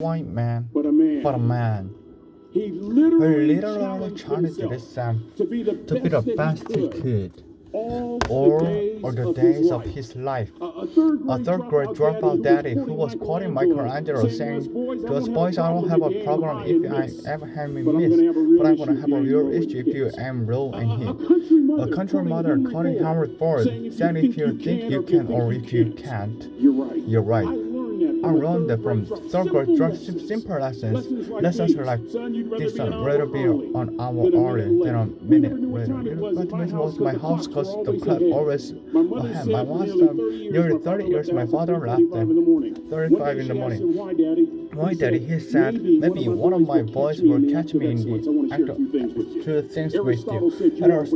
white man, but a man. He He literally literally challenged himself to be the best he could. all the days of his life. A third grade dropout daddy who was quoting Michelangelo saying, to us boys, I don't have a problem if I ever have me miss, but I'm gonna have a real issue if you am low and hit. A country mother quoting Henry Ford saying, if you think you can or if you can't, you're right. I learned that from third grade simple lessons. Lessons are like this son, rather be an hour earlier than a minute later. But this was my house because the clock always ahead. My mom said nearly 30 years my father left at 35 in the morning. Why, Daddy? He said, maybe one of my boys will catch me in the act of two things with you. Others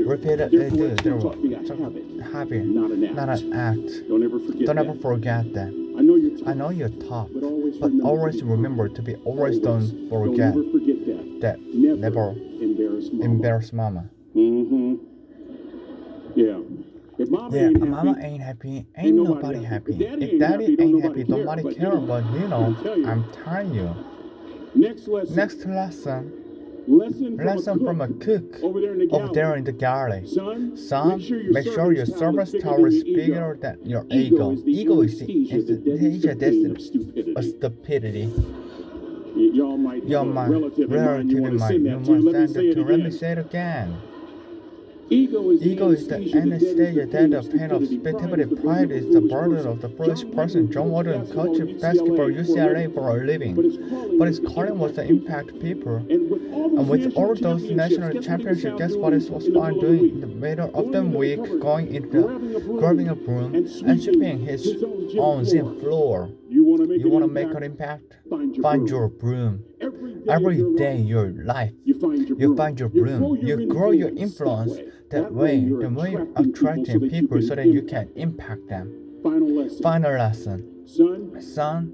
repeatedly do. They were habit, not an act. Don't ever forget that. I know you're tough, but always remember to be always don't forget that. Never embarrass mama. Yeah. If mama ain't happy, ain't nobody happy. If daddy ain't happy, nobody care. But I'm telling you. Next lesson from a cook over there in the galley. Son, make sure your service tower is bigger than your ego. Ego is the stupidity. You're my relative in my humor standard to let me say it again. Ego is the anesthesia that the pain of spectacular pride is the burden of the foolish person. John Wooden coached basketball UCLA for a living, but his calling was to impact people. And with all those national championships, guess what he was found doing in the middle of the week, going into grabbing a broom and sweeping his own zinc floor. You want to make an impact? Find your broom. Every day in your life, you find your broom. You grow your influence that way. The way you're attracting people so that you can impact them. Final lesson. Son,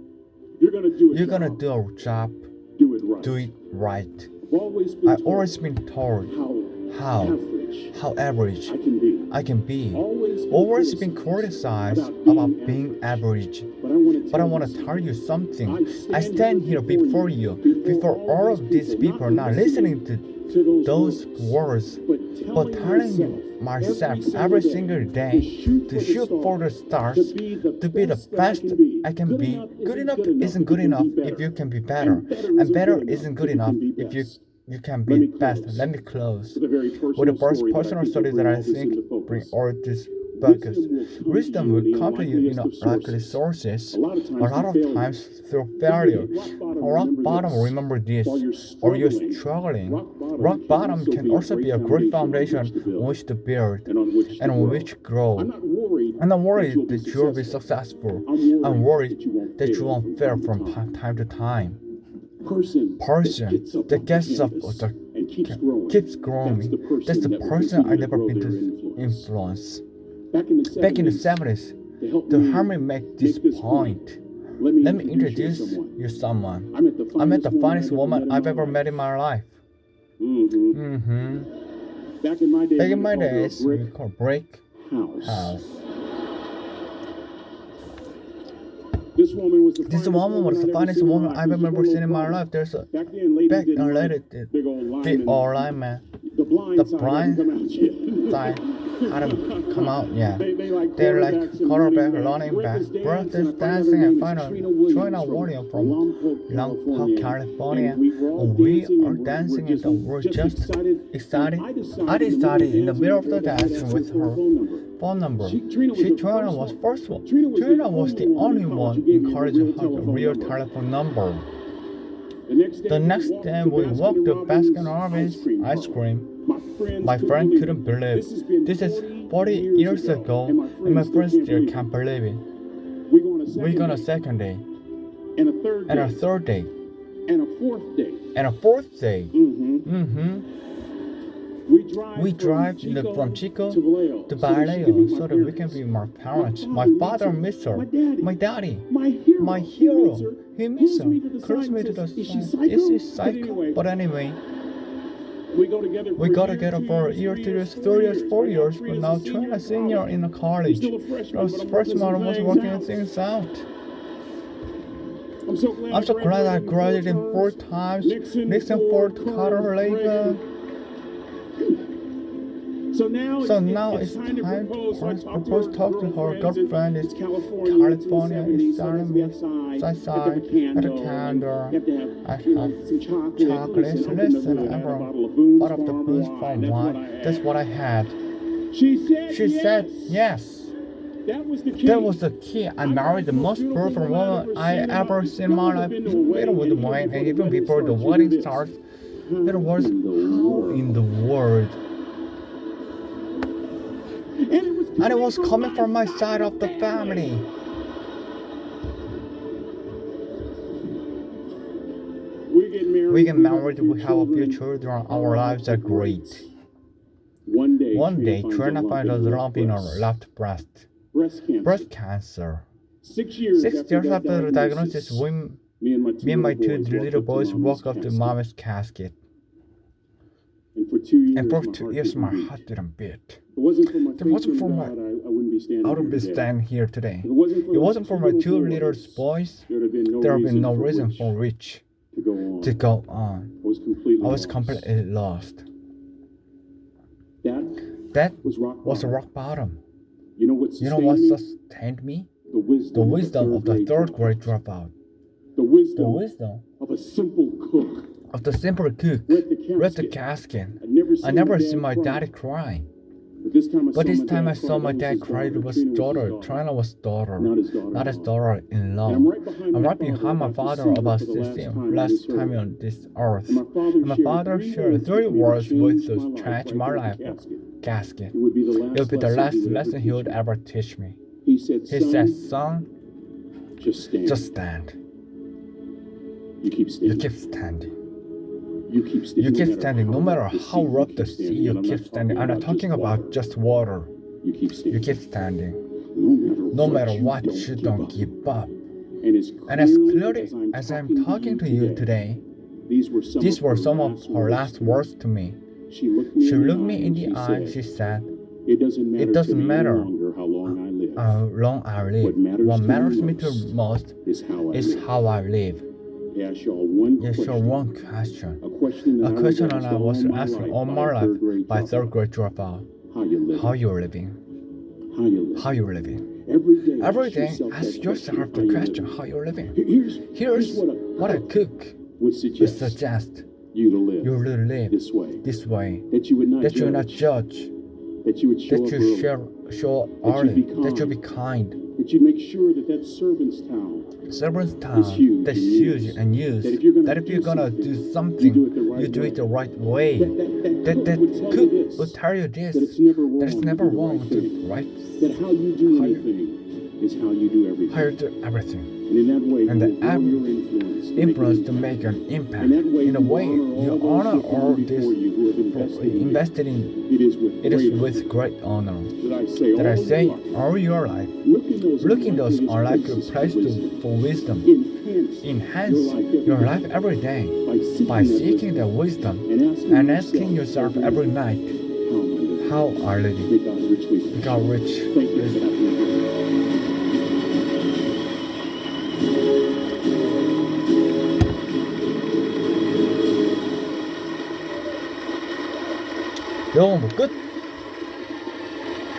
you're gonna do a job. Do it right. I've always been told how average I can be. Always been criticized about being average. But I want to tell you something. I stand here before you, before all of these people now listening to those words, but telling myself every single day to shoot for the stars, to be the best I can be. Good enough isn't good enough if you can be better, and better isn't good enough if you can be best. Let me close with the first personal story that I think bring all this focus. Wisdom will come to you in unlikely sources, a lot of times through failure. Rock bottom, remember this, or you're struggling. Rock bottom can also be a great foundation on which to build and on which grow. I'm not worried that you'll be successful. I'm worried that you won't fail from time to time. Person that gets up and keeps growing. That's the person I've never been to influence. Back in the 70s, to help me make this point, let me introduce you someone. I met the finest woman I've ever met in my life. Back in my days, we called brick house. This woman was the finest woman I've ever seen in my life. There's a back then lady, big old line man. The blind side hadn't come out yet. They're like quarterback, running back, brothers dancing and final. Trina Warrior from Lompoc, California. We are dancing and we're just excited. I decided in the middle of the dance with her phone number. Trina was first one. Trina was the only one encouraging her real telephone number. The next day we walked to Baskin-Robbins ice cream. My friend couldn't believe it. This is 40 years ago, and my friend still can't believe it. We got a second day, and a third day, and a fourth day. We drive from Chico to Vallejo so that we can be my parents. My father missed her. My daddy, my hero, he missed her. Close me to the sun. Is he psycho? But anyway, we got together for a year, 2 years, 3 years, 4 years, but now Trina senior in a college. Those freshman was working things out. I'm so glad I graduated 4 times. Nixon, Ford, Carter, Reagan. So now it's time to propose. Talk to her girlfriend. It's California. It's Side side, at a candle. I have some chocolates, listen, and part of the booze from wine. That's what I had. She said yes. That was the key. I married the most perfect woman I ever seen in my life. Even with the wine, and even before the wedding starts, it was how in the world. And it was coming from my side of the family. We get married, we have a few children, our lives are great. One day, Trina finds a lump in her left breast. Breast cancer. 6 years after the diagnosis, me and my 2 little boys walked up to Mama's casket. And for 2 years, my heart didn't beat. It wasn't for my I wouldn't be standing here today. It wasn't for my 2 little boys. There would There would be no reason for Rich to go on. I was completely lost. That was a rock bottom. You know what sustained me? The wisdom of the 3rd grade dropout. The wisdom of a simple cook. Of the simple cook. Read the casket. I never seen my daddy cry. But this time I saw my dad cry. It was daughter. Trina was daughter, not his daughter-in-law. I'm right behind my father about 16, last time on this earth. And my father shared 3 words with the trash my life casket. It would be the last lesson he would ever teach me. He said, son, just stand. You keep standing. You keep standing. No matter how rough the sea, you keep standing. I'm not talking about just water. You keep standing. No matter what, you don't give up. And as clearly as I'm talking to you today, these were some of her last words to me. She looked me in the eye. She said, it doesn't matter how long I live. What matters me the most is how I live. Yeah, sure. One question. A question I was asking all my life by 3rd grade dropout. How you're living? How you're living? Every day, ask yourself the question, how you're living. Here's what I cook would would suggest you to live this way. That you would not judge. That you would show early. That you be kind. That you make sure that servant's towel that's huge and used. That if you're gonna do something, you do it the right way. That cook will tell you this. That it's never wrong to do right. That how you do anything is how you do everything. How you do everything. And in that way, and the influence to make an impact. In a way, you honor all this invested in. It is with great honor that I say all your life. Look in those are like a place for wisdom. Enhance your life every day by seeking the wisdom and asking yourself every night, how are living? Become rich. 영어 끝!